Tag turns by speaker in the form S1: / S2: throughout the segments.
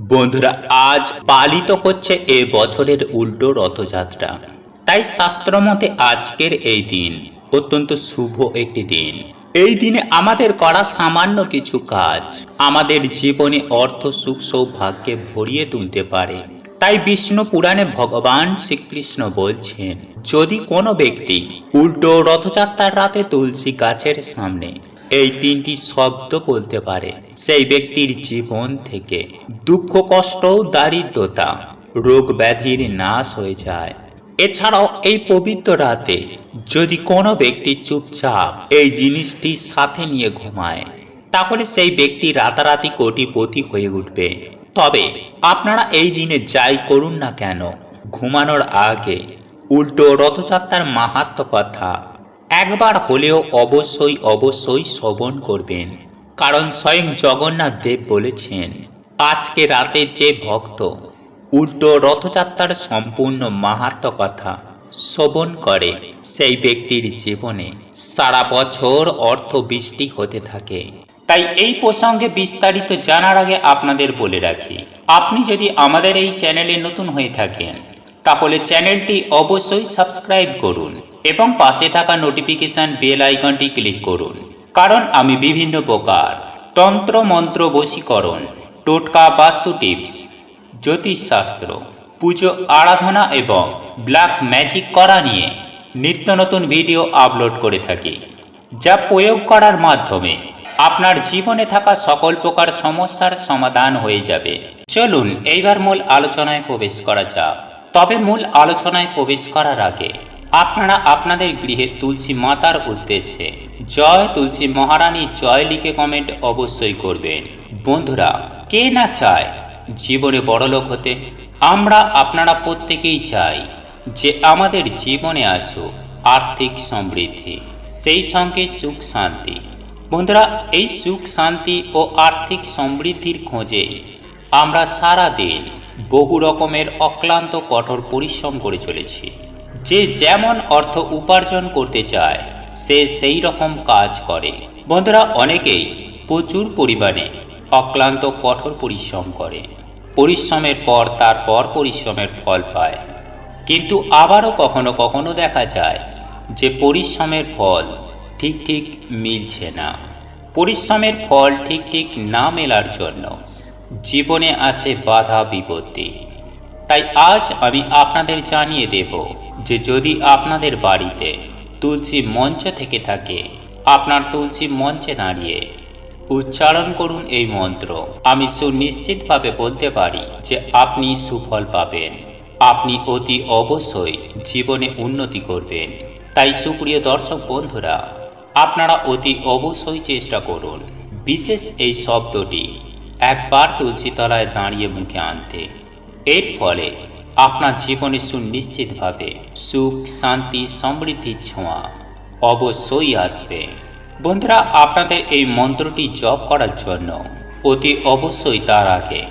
S1: বন্ধুরা, আজ পালিত হচ্ছে এ বছরের উল্টো রথযাত্রা। তাই শাস্ত্র মতে আজকের এই দিন অত্যন্ত শুভ একটি দিন। এই দিনে আমাদের করা সামান্য কিছু কাজ আমাদের জীবনে অর্থ, সুখ, সৌভাগ্যে ভরিয়ে তুলতে পারে। তাই বিষ্ণু পুরাণে ভগবান শ্রীকৃষ্ণ বলছেন, যদি কোনো ব্যক্তি উল্টো রথযাত্রার রাতে তুলসী গাছের সামনে এই তিনটি শব্দ বলতে পারে, সেই ব্যক্তির জীবন থেকে দুঃখ, কষ্ট, দারিদ্রতা, রোগ ব্যাধির নাশ হয়ে যায়। এছাড়াও এই পবিত্র রাতে যদি কোনো ব্যক্তি চুপচাপ এই জিনিসটি সাথে নিয়ে ঘুমায়, তাহলে সেই ব্যক্তি রাতারাতি কোটিপতি হয়ে উঠবে। তবে আপনারা এই দিনে যাই করুন না কেন, ঘুমানোর আগে উল্টো রথযাত্রার মাহাত্ম্য কথা একবার হলেও অবশ্যই শ্রবণ করবেন। কারণ স্বয়ং জগন্নাথ দেব বলেছেন, আজকে রাতে যে ভক্ত উল্টো রথযাত্রার সম্পূর্ণ মাহাত্ম্য কথা শ্রবণ করে, সেই ব্যক্তির জীবনে সারা বছর অর্থ বৃষ্টি হতে থাকে। তাই এই প্রসঙ্গে বিস্তারিত জানার আগে আপনাদের বলে রাখি, আপনি যদি আমাদের এই চ্যানেলে নতুন হয়ে থাকেন, তাহলে চ্যানেলটি অবশ্যই সাবস্ক্রাইব করুন এবং পাশে থাকা নোটিফিকেশন বেল আইকনটি ক্লিক করুন। কারণ আমি বিভিন্ন প্রকার তন্ত্র, মন্ত্র, বশীকরণ, টোটকা, বাস্তু টিপস, জ্যোতিষশাস্ত্র, পুজো, আরাধনা এবং ব্ল্যাক ম্যাজিক করা নিয়ে নিত্য নতুন ভিডিও আপলোড করে থাকি, যা প্রয়োগ করার মাধ্যমে আপনার জীবনে থাকা সকল প্রকার সমস্যার সমাধান হয়ে যাবে। চলুন এইবার মূল আলোচনায় প্রবেশ করা যাক। তবে মূল আলোচনায় প্রবেশ করার আগে আপনারা আপনাদের গৃহে তুলসী মাতার উদ্দেশ্যে জয় তুলসী মহারানী জয় লিখে কমেন্ট অবশ্যই করবেন। বন্ধুরা, কে না চায় জীবনে বড়লোক হতে? আমরা আপনারা প্রত্যেকেই চাই যে আমাদের জীবনে আসুক আর্থিক সমৃদ্ধি, সেই সঙ্গে সুখ শান্তি। বন্ধুরা, এই সুখ শান্তি ও আর্থিক সমৃদ্ধির খোঁজে আমরা সারা দিন বহু রকমের অক্লান্ত কঠোর পরিশ্রম করে চলেছি। যে যেমন অর্থ উপার্জন করতে চায়, সে সেই রকম কাজ করে। বন্ধুরা, অনেকেই প্রচুর পরিমাণে অক্লান্ত কঠোর পরিশ্রম করে, পরিশ্রমের পর তারপর পরিশ্রমের ফল পায়। কিন্তু আবারও কখনো কখনো দেখা যায় যে পরিশ্রমের ফল ঠিক মিলছে না। পরিশ্রমের ফল ঠিক না মেলার জন্য জীবনে আসে বাধা বিপত্তি। তাই আজ আমি আপনাদের জানিয়ে দেব যে যদি আপনাদের বাড়িতে তুলসী মঞ্চ থেকে থাকে, আপনার তুলসী মঞ্চে দাঁড়িয়ে উচ্চারণ করুন এই মন্ত্র। আমি সুনিশ্চিতভাবে বলতে পারি যে আপনি সুফল পাবেন, আপনি অতি অবশ্যই জীবনে উন্নতি করবেন। তাই সুপ্রিয় দর্শক বন্ধুরা, আপনারা অতি অবশ্যই চেষ্টা করুন বিশেষ এই শব্দটি একবার তুলসী তলায় দাঁড়িয়ে মুখে আনতে। এর ফলে আপনার জীবনে সুনিশ্চিতভাবে সুখ, শান্তি, সমৃদ্ধির ছোঁয়া অবশ্যই আসবে। বন্ধুরা, আপনাদের এই মন্ত্রটি জপ করার জন্য অতি অবশ্যই তার আগে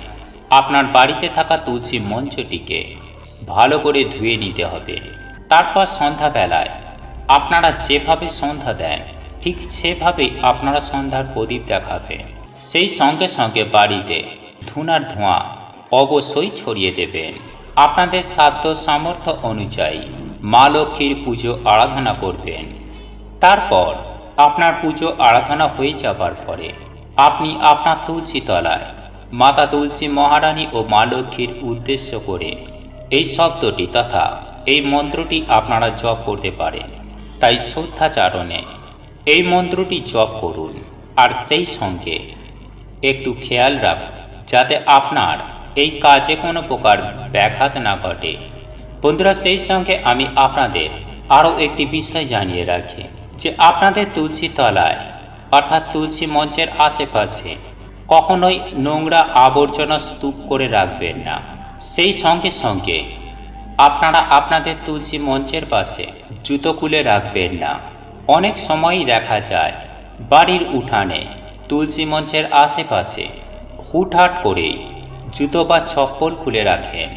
S1: আপনার বাড়িতে থাকা তুলসী মঞ্চটিকে ভালো করে ধুয়ে নিতে হবে। তারপর সন্ধ্যাবেলায় আপনারা যেভাবে সন্ধ্যা দেন, ঠিক সেভাবেই আপনারা সন্ধ্যার প্রদীপ দেখাবেন। সেই সঙ্গে সঙ্গে বাড়িতে ধূনার ধোঁয়া অবশ্যই ছড়িয়ে দেবেন। আপনাদের সাধ্য সামর্থ্য অনুযায়ী মা লক্ষ্মীর পুজো আরাধনা করবেন। তারপর আপনার পুজো আরাধনা হয়ে যাবার পরে আপনি আপনার তুলসী তলায় মাতা তুলসী মহারানী ও মা লক্ষ্মীর উদ্দেশ্য করে এই শব্দটি তথা এই মন্ত্রটি আপনারা জপ করতে পারেন। তাই শ্রদ্ধাচরণে এই মন্ত্রটি জপ করুন। আর সেই সঙ্গে একটু খেয়াল রাখুন যাতে আপনার এই কাজে কোনো প্রকার ব্যাঘাত না ঘটে। বন্ধুরা, সেই সঙ্গে আমি আপনাদের আরও একটি বিষয় জানিয়ে রাখি যে আপনাদের তুলসী তলায় অর্থাৎ তুলসী মঞ্চের আশেপাশে কখনোই নোংরা আবর্জনা স্তূপ করে রাখবেন না। সেই সঙ্গে সঙ্গে আপনারা আপনাদের তুলসী মঞ্চের পাশে জুতো খুলে রাখবেন না। অনেক সময়ই দেখা যায় বাড়ির উঠানে তুলসী মঞ্চের আশেপাশে হুটহাট করেই জুতো বা চপ্পল খুলে রাখেন।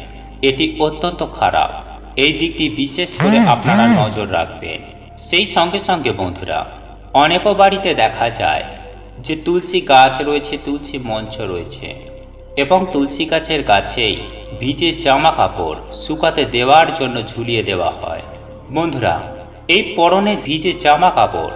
S1: এটি অত্যন্ত খারাপ। এই দিকটি বিশেষ করে আপনারা নজর রাখবেন। সেই সঙ্গে সঙ্গে বন্ধুরা, অনেকও বাড়িতে দেখা যায় যে তুলসী গাছ রয়েছে, তুলসী মঞ্চ রয়েছে, এবং তুলসী গাছের কাছেই ভিজে জামা কাপড় শুকাতে দেওয়ার জন্য ঝুলিয়ে দেওয়া হয়। বন্ধুরা, এই পরনের ভিজে জামা কাপড়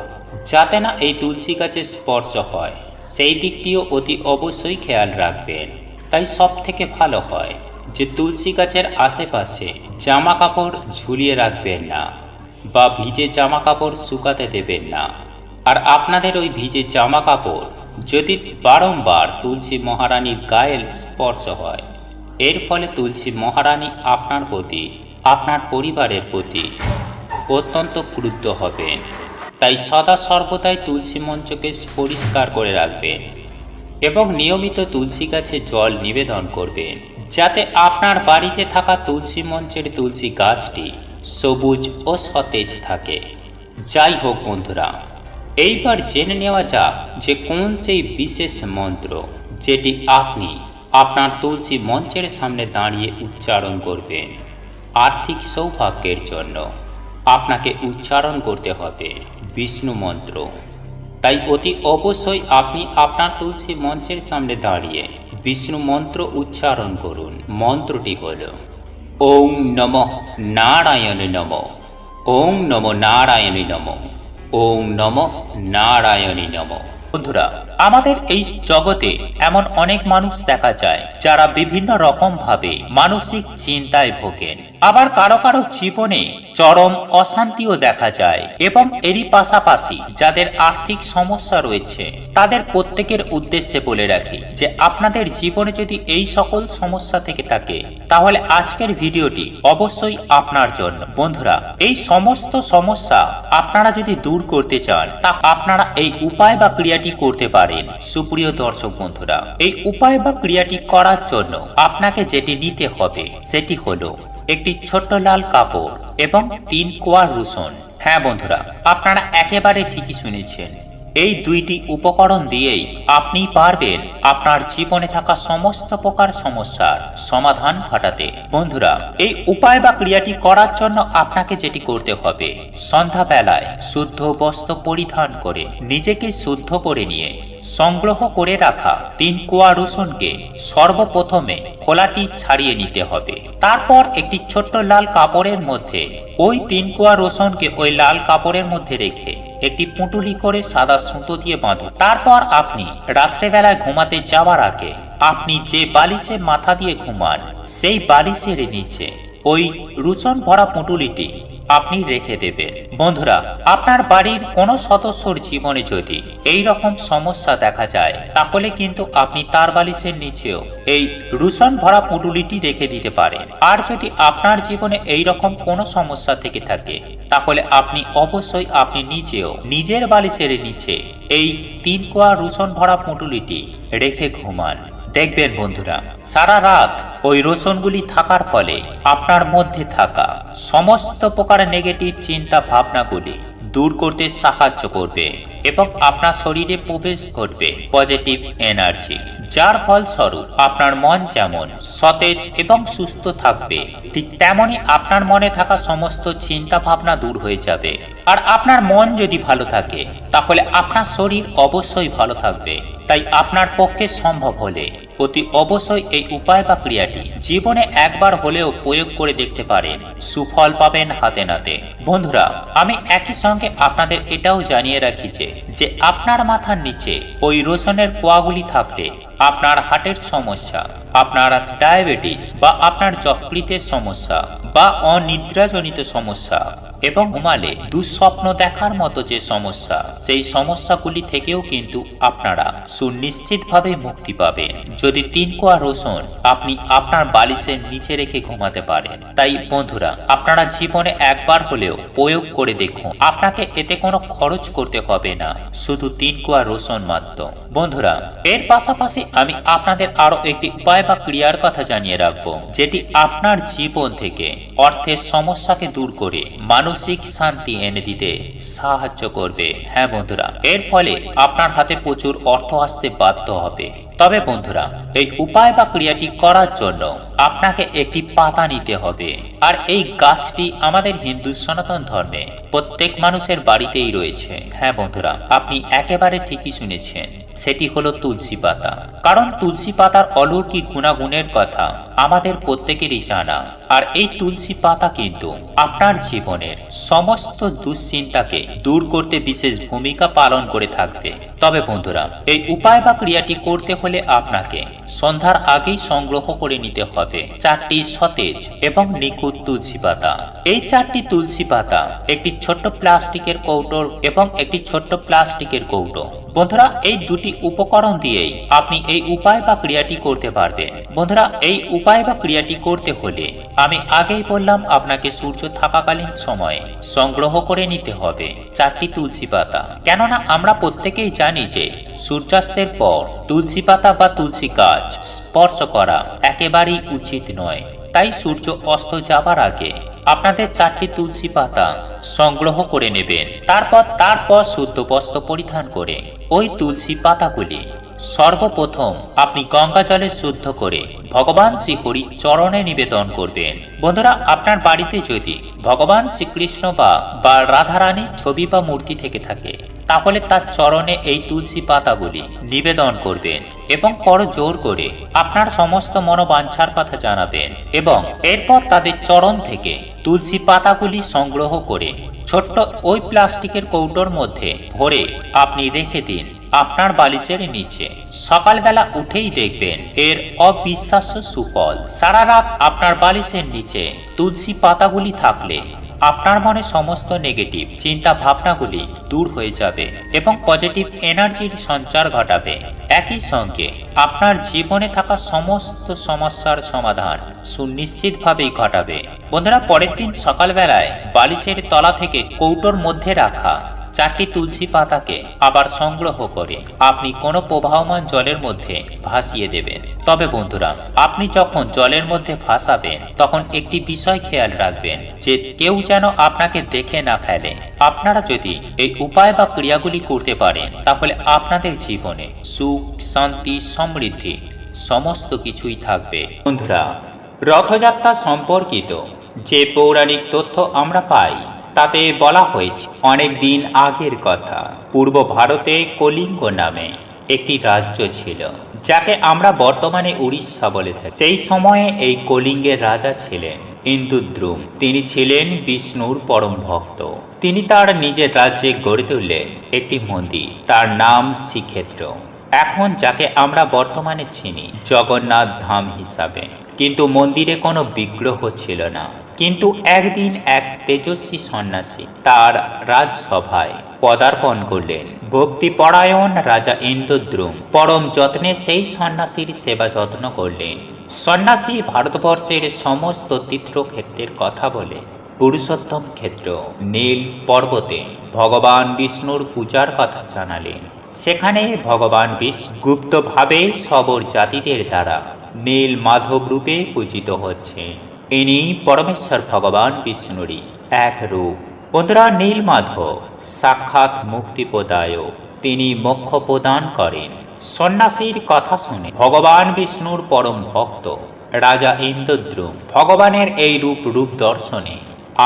S1: যাতে না এই তুলসী গাছের স্পর্শ হয় সেই দিকটিও অতি অবশ্যই খেয়াল রাখবেন। তাই সব থেকে ভালো হয় যে তুলসী গাছের আশেপাশে জামা কাপড় ঝুলিয়ে রাখবেন না বা ভিজে জামা কাপড় শুকাতে দেবেন না। আর আপনাদের ওই ভিজে জামা কাপড় যদি বারংবার তুলসী মহারানীর গায়ে স্পর্শ হয়, এর ফলে তুলসী মহারানী আপনার প্রতি, আপনার পরিবারের প্রতি অত্যন্ত ক্রুদ্ধ হবেন। তাই সদা সর্বদাই তুলসী মঞ্চকে পরিষ্কার করে রাখবেন এবং নিয়মিত তুলসী গাছে জল নিবেদন করবেন, যাতে আপনার বাড়িতে থাকা তুলসী মঞ্চের তুলসী গাছটি সবুজ ও সতেজ থাকে। যাই হোক বন্ধুরা, এইবার জেনে নেওয়া যাক যে কোন সেই বিশেষ মন্ত্র যেটি আপনি আপনার তুলসী মঞ্চের সামনে দাঁড়িয়ে উচ্চারণ করবেন। আর্থিক সৌভাগ্যের জন্য আপনাকে উচ্চারণ করতে হবে বিষ্ণু মন্ত্র। তাই অতি অবশ্যই আপনি আপনার তুলসী মঞ্চের সামনে দাঁড়িয়ে বিষ্ণু মন্ত্র উচ্চারণ করুন। মন্ত্রটি হল ওম নমঃ নারায়ণ নমঃ, ওম নমো নারায়ণী নমঃ, ওম নমঃ নারায়ণী নমঃ। বন্ধুরা, আমাদের এই জগতে এমন অনেক মানুষ দেখা যায় যারা বিভিন্ন রকম ভাবে মানসিক চিন্তায় ভোগেন। আবার কারো কারো জীবনে চরম অশান্তিও দেখা যায় এবং এরই পাশাপাশি যাদের আর্থিক সমস্যা রয়েছে তাদের প্রত্যেকের উদ্দেশ্যে বলে রাখি যে আপনাদের জীবনে যদি এই সকল সমস্যা থেকে থাকে তাহলে আজকের ভিডিওটি অবশ্যই আপনার জন্য। বন্ধুরা, এই সমস্ত সমস্যা আপনারা যদি দূর করতে চান তা আপনারা এই উপায় বা ক্রিয়াটি করতে পারেন। সুপ্রিয় দর্শক বন্ধুরা, এই উপায় বা ক্রিয়াটি করার জন্য আপনাকে যেটি নিতে হবে সেটি হলো একটি ছোট্ট লাল কাপড় এবং 3 কোয়া রসুন। হ্যাঁ বন্ধুরা, আপনারা একেবারে ঠিকই শুনেছেন। এই দুইটি উপকরণ দিয়েই আপনি পারবেন আপনার জীবনে থাকা সমস্ত প্রকার সমস্যার সমাধান ঘটাতে। বন্ধুরা, এই উপায় বা ক্রিয়াটি করার জন্য আপনাকে যেটি করতে হবে, সন্ধ্যাবেলায় শুদ্ধ বস্ত্র পরিধান করে নিজেকে শুদ্ধ করে নিয়ে সংগ্রহ করে রাখা 3 কোয়া রসুনকে সর্বপ্রথমে খোলাটি ছাড়িয়ে নিতে হবে। তারপর একটি ছোট্ট লাল কাপড়ের মধ্যে ওই 3 কোয়া রসুনকে ওই লাল কাপড়ের মধ্যে রেখে একটি পুঁটুলি করে সাদা সুতো দিয়ে বাঁধুন। তারপর আপনি রাত্রেবেলায় ঘুমাতে যাওয়ার আগে আপনি যে বালিশে মাথা দিয়ে ঘুমান সেই বালিশের নিচে ওই রসুন ভরা পুঁটুলিটি আপনি রেখে দেবেন। বন্ধুরা, আপনার বাড়ির কোনো সদস্যর জীবনে যদি এই রকম সমস্যা দেখা যায় তাহলে কিন্তু আপনি তার বালিশের নিচেও এই রসুন ভরা পুঁটুলিটি রেখে দিতে পারেন। আর যদি আপনার জীবনে এই রকম কোনো সমস্যা থেকে থাকে তাহলে আপনি অবশ্যই আপনি নিজেও নিজের বালিশের নিচে এই 3 কোয়া রসুন ভরা পুঁটুলিটি রেখে ঘুমান। দেখবেন বন্ধুরা, সারা রাত ওই রসুনগুলি থাকার ফলে আপনার মধ্যে থাকা সমস্ত প্রকার নেগেটিভ চিন্তা ভাবনাগুলি দূর করতে সাহায্য করবে এবং আপনার শরীরে প্রবেশ করবে পজিটিভ এনার্জি, যার ফলস্বরূপ আপনার মন যেমন সতেজ এবং সুস্থ থাকবে ঠিক তেমনি আপনার মনে থাকা সমস্ত চিন্তা ভাবনা দূর হয়ে যাবে। আর আপনার মন যদি ভালো থাকে তাহলে আপনার শরীর অবশ্যই ভালো থাকবে। তাই আপনার পক্ষে সম্ভব হলে অতি অবশ্যই এই উপায় বা ক্রিয়াটি জীবনে একবার হলেও প্রয়োগ করে দেখতে পারেন, সুফল পাবেন হাতে নাতে। বন্ধুরা, আমি একই সঙ্গে আপনাদের এটাও জানিয়ে রাখি যে আপনার মাথার নিচে ওই রসুনের কোয়াগুলি থাকলে আপনার হার্টের সমস্যা, আপনার ডায়াবেটিস বা আপনার যকৃতের সমস্যা বা অনিদ্রাজনিত সমস্যা এবং ঘুমালে দুঃস্বপ্ন দেখার মতো যে সমস্যা, সেই সমস্যাগুলি থেকেও কিন্তু আপনারা সুনিশ্চিতভাবে মুক্তি পাবেন যদি 3 কোয়া রসুন আপনি আপনার বালিশের নিচে রেখে ঘুমাতে পারেন। তাই বন্ধুরা, আপনারা জীবনে একবার হলেও প্রয়োগ করে দেখুন। আপনাকে এতে কোনো খরচ করতে হবে না, শুধু 3 কোয়া রসুন মাত্র। বন্ধুরা, এর পাশাপাশি আমি আপনাদের আরো একটি উপায় বা ক্রিয়ার কথা জানিয়ে রাখবো, যেটি আপনার জীবন থেকে অর্থের সমস্যাকে দূর করে মানসিক শান্তি এনে দিতে সাহায্য করবে। হ্যাঁ বন্ধুরা, এর ফলে আপনার হাতে প্রচুর অর্থ আসতে বাধ্য হবে। তবে বন্ধুরা, এই উপায় বা ক্রিয়াটি করার জন্য আপনাকে একটি পাতা নিতে হবে। আর এই গাছটি আমাদের হিন্দু সনাতন ধর্মে প্রত্যেক মানুষের বাড়িতেই রয়েছে। হ্যাঁ বন্ধুরা, আপনি একেবারে ঠিকই শুনেছেন সেটি হলো তুলসী পাতা। কারণ তুলসী পাতার অলৌকিক গুণাগুণের কথা আমাদের প্রত্যেকেরই জানা। আর এই তুলসী পাতা কিন্তু আপনার জীবনের সমস্ত দুশ্চিন্তাকে দূর করতে বিশেষ ভূমিকা পালন করে থাকবে। তবে বন্ধুরা, এই উপায় বা ক্রিয়াটি করতে হলে আপনাকে সন্ধ্যার আগেই সংগ্রহ করে নিতে হবে 4টি সতেজ এবং নিখুঁত তুলসী পাতা। এই 4টি তুলসী পাতা একটি ছোট্ট প্লাস্টিকের কৌটো এবং একটি ছোট্ট প্লাস্টিকের কৌটো। বন্ধুরা, এই দুটি উপকরণ দিয়েই আপনি এই উপায় বা ক্রিয়াটি করতে পারবেন। বন্ধুরা, এই উপায় বা ক্রিয়াটি করতে হলে আমি আগেই বললাম আপনাকে সূর্য থাকাকালীন সময়ে সংগ্রহ করে নিতে হবে 4টি তুলসী পাতা। কেননা আমরা প্রত্যেকেই জানি যে সূর্যাস্তের পর তুলসী পাতা বা তুলসী গাছ স্পর্শ করা একেবারেই উচিত নয়। তাই সূর্য অস্ত যাবার আগে আপনাদের 4টি তুলসী পাতা সংগ্রহ করে নেবেন। তারপর শুদ্ধ বস্ত্র পরিধান করে ওই তুলসী পাতাগুলি সর্বপ্রথম আপনি গঙ্গা জলে শুদ্ধ করে ভগবান শ্রীহরির চরণে নিবেদন করবেন। বন্ধুরা, আপনার বাড়িতে যদি ভগবান শ্রীকৃষ্ণ বা রাধারানীর ছবি বা মূর্তি থেকে থাকে, তাহলে তার চরণে এই তুলসী পাতাগুলি নিবেদন করবেন এবং করজোড় করে আপনার সমস্ত মনোবাঞ্ছার কথা জানাবেন এবং এরপর তাদের চরণ থেকে তুলসী পাতাগুলি সংগ্রহ করে ছোট্ট ওই প্লাস্টিকের কৌটোর মধ্যে ভরে আপনি রেখে দিন আপনার বালিশের নিচে। সকালবেলা উঠেই দেখবেন এর অবিশ্বাস্য সুফল। সারা রাত আপনার বালিশের নিচে তুলসী পাতাগুলি থাকলে আপনার মনে সমস্ত নেগেটিভ চিন্তা ভাবনাগুলি দূর হয়ে যাবে এবং পজিটিভ এনার্জির সঞ্চার ঘটাবে। একই সঙ্গে আপনার জীবনে থাকা সমস্ত সমস্যার সমাধান সুনিশ্চিতভাবেই ঘটাবে। বন্ধুরা, পরের দিন সকালবেলায় বালিশের তলা থেকে কৌটোর মধ্যে রাখা 4টি তুলসী পাতাকে আবার সংগ্রহ করে আপনি কোনো প্রবাহমান জলের মধ্যে ভাসিয়ে দেবেন। তবে বন্ধুরা, আপনি যখন জলের মধ্যে ভাসাবেন তখন একটি বিষয় খেয়াল রাখবেন যে কেউ যেন আপনাকে দেখে না ফেলে। আপনারা যদি এই উপায় বা ক্রিয়াগুলি করতে পারেন তাহলে আপনাদের জীবনে সুখ, শান্তি, সমৃদ্ধি সমস্ত কিছুই থাকবে। বন্ধুরা, রথযাত্রা সম্পর্কিত যে পৌরাণিক তথ্য আমরা পাই তাতে বলা হয়েছে অনেক দিন আগের কথা। পূর্ব ভারতে কলিঙ্গ নামে একটি রাজ্য ছিল, যাকে আমরা বর্তমানে উড়িষ্যা বলে থাকি। সেই সময়ে এই কলিঙ্গের রাজা ছিলেন ইন্দ্রদ্যুম্ন। তিনি ছিলেন বিষ্ণুর পরম ভক্ত। তিনি তার নিজের রাজ্যে গড়ে তুললেন একটি মন্দির, তার নাম শ্রীক্ষেত্র, এখন যাকে আমরা বর্তমানে চিনি জগন্নাথ ধাম হিসাবে। কিন্তু মন্দিরে কোনো বিগ্রহ ছিল না। কিন্তু একদিন এক তেজস্বী সন্ন্যাসী তার রাজসভায় পদার্পণ করলেন। ভক্তিপরায়ণ রাজা ইন্দ্রদ্যুম্ন পরম যত্নে সেই সন্ন্যাসীর সেবা যত্ন করলেন। সন্ন্যাসী ভারতবর্ষের সমস্ত তীর্থক্ষেত্রের কথা বলে পুরুষোত্তম ক্ষেত্র নীল পর্বতে ভগবান বিষ্ণুর পূজার কথা জানালেন। সেখানে ভগবান বিষ্ণু গুপ্তভাবে সবর জাতিদের দ্বারা নীল মাধব রূপে পূজিত হচ্ছে। ইনি পরমেশ্বর ভগবান বিষ্ণুরই এক রূপ। বন্ধুরা, নীল মাধব সাক্ষাৎ মুক্তিপ্রদায়ক, তিনি মোক্ষ প্রদান করেন। সন্ন্যাসীর কথা শুনে ভগবান বিষ্ণুর পরম ভক্ত রাজা ইন্দ্রদ্যুম্ন ভগবানের এই রূপ দর্শনে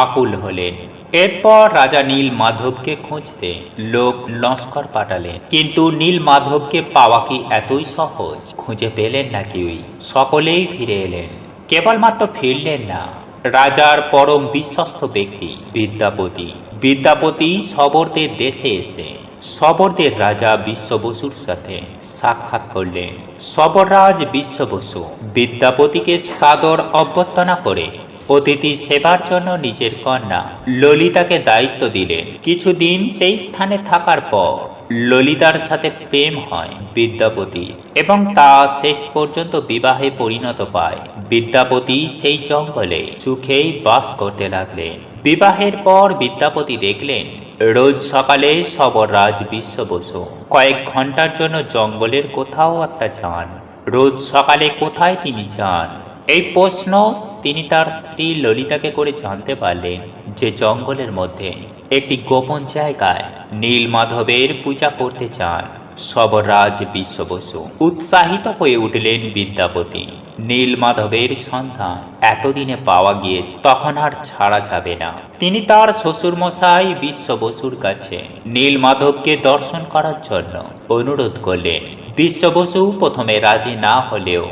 S1: আকুল হলেন। এরপর রাজা নীল মাধবকে খুঁজতে লোক লস্কর পাঠালেন, কিন্তু নীল মাধবকে পাওয়া কি এতই সহজ? খুঁজে পেলেন না কেউই। সকলেই ফিরে এলেন। কেবলমাত্র ফিরলেন না রাজার পরম বিশ্বস্ত ব্যক্তি বিদ্যাপতি সবরদের দেশে এসে সবরদের রাজা বিশ্ববসুর সাথে সাক্ষাৎ করলেন। সবররাজ বিশ্ববসু বিদ্যাপতিকে সাদর অভ্যর্থনা করে অতিথি সেবার জন্য নিজের কন্যা ললিতাকে দায়িত্ব দিলেন। কিছুদিন সেই স্থানে থাকার পর ললিতার সাথে প্রেম হয় বিদ্যাপতি এবং তা শেষ পর্যন্ত বিবাহে পরিণত পায়। বিদ্যাপতি সেই জঙ্গলে সুখেই বাস করতে লাগলেন। বিবাহের পর বিদ্যাপতি দেখলেন রোজ সকালে সবররাজ বিশ্ববসু কয়েক ঘন্টার জন্য জঙ্গলের কোথাও একটা যান। রোজ সকালে কোথায় তিনি যান এই প্রশ্ন তিনি তার স্ত্রী ললিতাকে করে জানতে পারলেন যে জঙ্গলের মধ্যে একটি গোপন জায়গায় নীল মাধবের পূজা করতে চান। সবরাজ বিশ্ব বসু উৎসাহিত হয়ে উঠলেন। বিদ্যাপতি নীলমাধবের সন্ধান এতদিনে পাওয়া গিয়েছে, তখন আর ছাড়া যাবে না। তিনি তার শ্বশুরমশাই বিশ্ব বসুর কাছে নীলমাধবকে দর্শন করার জন্য অনুরোধ করলেন। বিশ্ব বসু প্রথমে রাজি না হলেও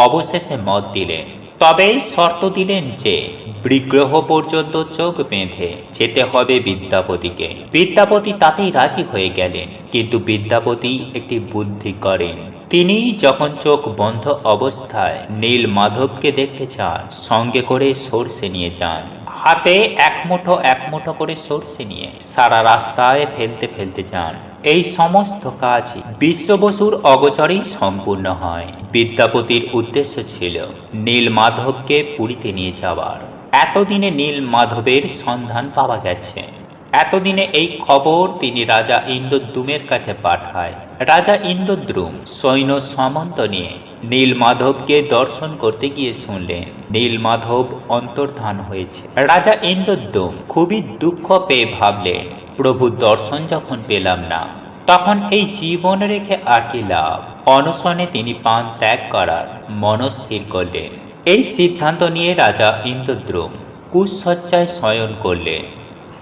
S1: অবশেষে মত দিলেন। তবে শর্ত দিলেন যে বিগ্রহ পর্যন্ত চোখ বেঁধে যেতে হবে বিদ্যাপতিকে। বিদ্যাপতি তাতেই রাজি হয়ে গেলেন, কিন্তু বিদ্যাপতি একটি বুদ্ধি করেন। তিনি যখন চোখ বন্ধ অবস্থায় নীলমাধবকে দেখতে চান, সঙ্গে করে সর্ষে নিয়ে যান। হাতে এক মুঠো করে সর্ষে নিয়ে সারা রাস্তায় ফেলতে ফেলতে যান। এই সমস্ত কাজ বিশ্ব বসুর অগোচরেই সম্পূর্ণ হয়। বিদ্যাপতির উদ্দেশ্য ছিল নীলমাধবকে পুরীতে নিয়ে যাওয়ার। এতদিনে নীলমাধবের সন্ধান পাওয়া গেছে। এতদিনে এই খবর তিনি রাজা ইন্দ্রদ্যুমের কাছে পাঠায়। রাজা ইন্দ্রদ্যুম সৈন্য সামন্ত নিয়ে নীলমাধবকে দর্শন করতে গিয়ে শুনলেন নীলমাধব অন্তর্ধান হয়েছে। রাজা ইন্দ্রদ্যুম খুবই দুঃখ পেয়ে ভাবলেন, প্রভু দর্শন যখন পেলাম না, তখন এই জীবন রেখে আর কি লাভ। অনশনে তিনি পান ত্যাগ করার মনস্থির করলেন। এই সিদ্ধান্ত নিয়ে রাজা ইন্দ্রদ্যুম কুশয্যায় শয়ন করলেন।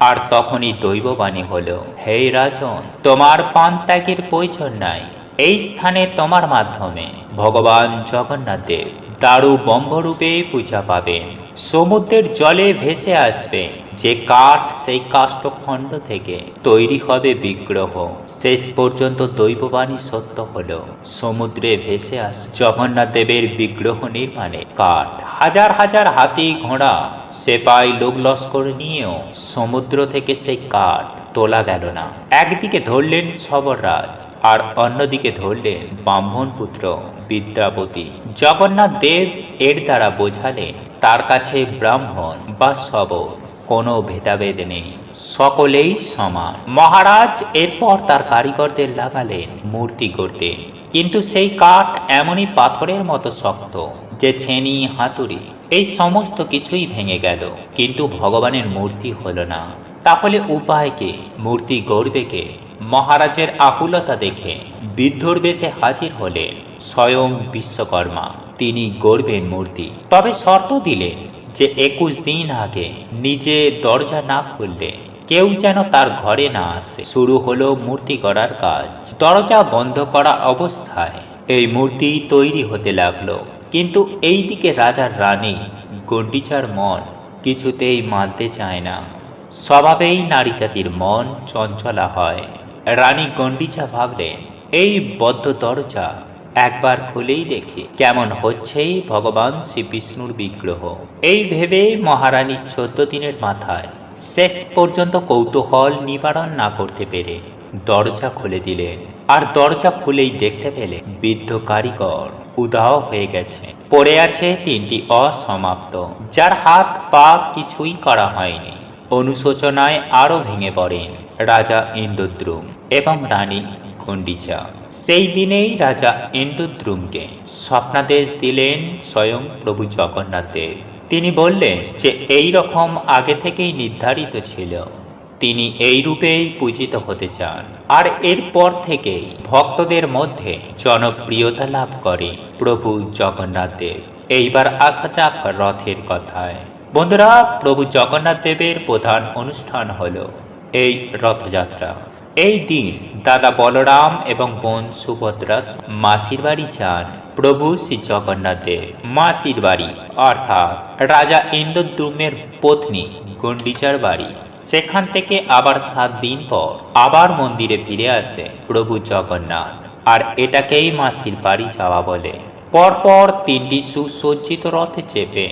S1: আর তখনই দৈববাণী হলো, হে রাজন, তোমার পান ত্যাগের প্রয়োজন নাই। এই স্থানে তোমার মাধ্যমে ভগবান জগন্নাথ দেব দারু বম্বরূপে পূজা পাবেন। সমুদ্রের জলে ভেসে আসবে যে কাঠ, সেই কাষ্ঠখণ্ড থেকে তৈরি হবে বিগ্রহ। শেষ পর্যন্ত দৈববাণী সত্য হলো। সমুদ্রে ভেসে আস জগন্নাথ দেবের বিগ্রহ নির্মাণে কাঠ, হাজার হাজার হাতি ঘোড়া সেপাই লোক লস্কর নিয়েও সমুদ্র থেকে সেই কাঠ তোলা গেল না। একদিকে ধরলেন সবররাজ, আর অন্যদিকে ধরলেন ব্রাহ্মণ পুত্র বিদ্যাপতি। জগন্নাথ দেব এর দ্বারা বোঝালেন তার কাছে ব্রাহ্মণ বা সবর কোনো ভেদাভেদ নেই, সকলেই সমান। মহারাজ এরপর তার কারিগরদের লাগালেন মূর্তি গড়তে। কিন্তু সেই কাঠ এমনই পাথরের মতো শক্ত যে ছেনি, হাতুড়ি এই সমস্ত কিছুই ভেঙে গেল, কিন্তু ভগবানের মূর্তি হলো না। তাহলে উপায় কে? মূর্তি গড়বে কে? মহারাজের আকুলতা দেখে বিদ্ধর বেশে হাজির হলেন স্বয়ং বিশ্বকর্মা। তিনি গড়বেন মূর্তি, তবে শর্ত দিলেন যে 21 দিন আগে নিজে দরজা না খুললে কেউ যেন তার ঘরে না আসে। শুরু হলো মূর্তি গড়ার কাজ। দরজা বন্ধ করা অবস্থায় এই মূর্তি তৈরি হতে লাগলো। কিন্তু এই দিকে রাজার রানী গণ্ডিচার মন কিছুতেই মানতে চায় না। স্বভাবেই নারী জাতির মন চঞ্চলা হয়। রানী গণ্ডিচা ভাবলেন, এই বদ্ধ দরজা একবার খুলেই দেখি কেমন হচ্ছে ভগবান শ্রী বিষ্ণুর বিগ্রহ। এই ভেবে মহারানী 14 দিনের মাথায় শেষ পর্যন্ত কৌতূহল নিবারণ না করতে পেরে দরজা খুলে দিলেন। আর দরজা খুলেই দেখতে পেলেন বৃদ্ধ কারিগর উধাও হয়ে গেছে। পড়ে আছে 3টি অসমাপ্ত, যার হাত পা কিছুই করা হয়নি। অনুশোচনায় আরো ভেঙে পড়েন রাজা ইন্দ্রদ্যুম এবং রানী গণ্ডিচা। সেই দিনেই রাজা ইন্দ্রদ্যুমকে স্বপ্নাদেশ দিলেন স্বয়ং প্রভু জগন্নাথ দেব। তিনি বললেন যে এই রকম আগে থেকেই নির্ধারিত ছিল, তিনি এই রূপেই পূজিত হতে চান। আর এরপর থেকেই ভক্তদের মধ্যে জনপ্রিয়তা লাভ করে প্রভু জগন্নাথ দেব। এইবার আসা যাক রথের কথায়। বন্ধুরা, প্রভু জগন্নাথ দেবের প্রধান অনুষ্ঠান হলো এই রথযাত্রা। এই দিন দাদা বলরাম এবং বোন সুভদ্রা মাসির বাড়ি যান প্রভু শ্রী জগন্নাথ দেব। মাসির বাড়ি অর্থাৎ রাজা ইন্দ্রদ্যুমের পত্নী গণ্ডিচার বাড়ি। সেখান থেকে আবার 7 দিন পর আবার মন্দিরে ফিরে আসে প্রভু জগন্নাথ, আর এটাকেই মাসির বাড়ি যাওয়া বলে। পরপর 3টি সুসজ্জিত রথে চেপে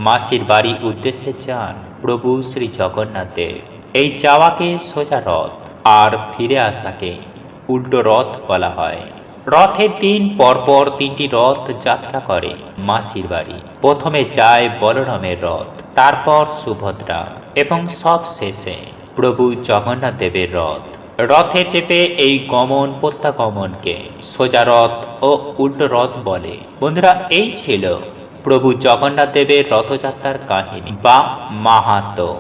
S1: মাসির বাড়ি উদ্দেশ্যে যান প্রভু শ্রী জগন্নাথ দেব। এই যাওয়াকে সোজা রথ, আর ফিরে আসাকে উল্টো রথ বলা হয়। রথের দিন পরপর 3টি রথ যাত্রা করে মাসির বাড়ি। প্রথমে যায় বলরামের রথ, তারপর সুভদ্রা এবং সব শেষে প্রভু জগন্নাথ দেবের রথ। রথে চেপে এই গমন প্রত্যাগমনকে সোজা রথ ও উল্টো রথ বলে। বন্ধুরা, এই ছিল প্রভু জগন্নাথ দেবের রথযাত্রার কাহিনী বা মাহাত্ম্য।